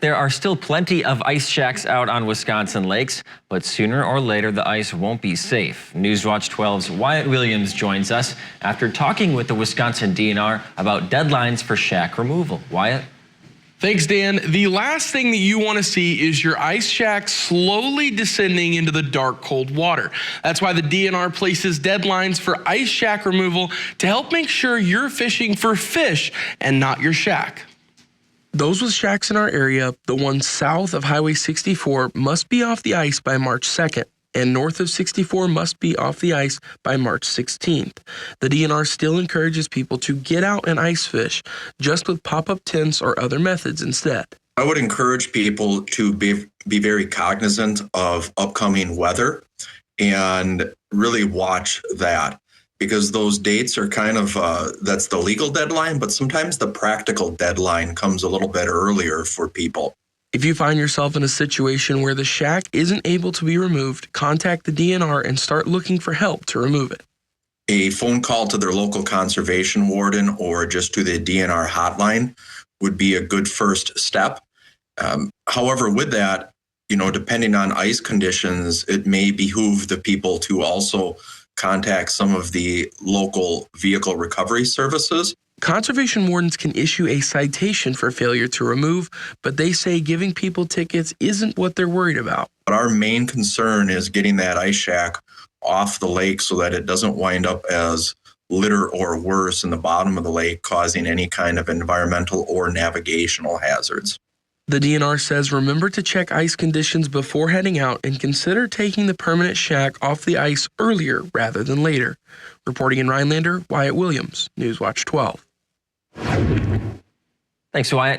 There are still plenty of ice shacks out on Wisconsin lakes, but sooner or later the ice won't be safe. Newswatch 12's Wyatt Williams joins us after talking with the Wisconsin DNR about deadlines for shack removal. Wyatt? Thanks, Dan. The last thing that you want to see is your ice shack slowly descending into the dark, cold water. That's why the DNR places deadlines for ice shack removal to help make sure you're fishing for fish and not your shack. Those with shacks in our area, the ones south of Highway 64, must be off the ice by March 2nd, and north of 64 must be off the ice by March 16th. The DNR still encourages people to get out and ice fish, just with pop-up tents or other methods instead. I would encourage people to be very cognizant of upcoming weather and really watch that, because those dates are kind of, that's the legal deadline, but sometimes the practical deadline comes a little bit earlier for people. If you find yourself in a situation where the shack isn't able to be removed, contact the DNR and start looking for help to remove it. A phone call to their local conservation warden or just to the DNR hotline would be a good first step. However, with that, depending on ice conditions, it may behoove the people to also contact some of the local vehicle recovery services. Conservation wardens can issue a citation for failure to remove, but they say giving people tickets isn't what they're worried about. But our main concern is getting that ice shack off the lake so that it doesn't wind up as litter or worse in the bottom of the lake, causing any kind of environmental or navigational hazards. The DNR says remember to check ice conditions before heading out and consider taking the permanent shack off the ice earlier rather than later. Reporting in Rhinelander, Wyatt Williams, Newswatch 12. Thanks, Wyatt.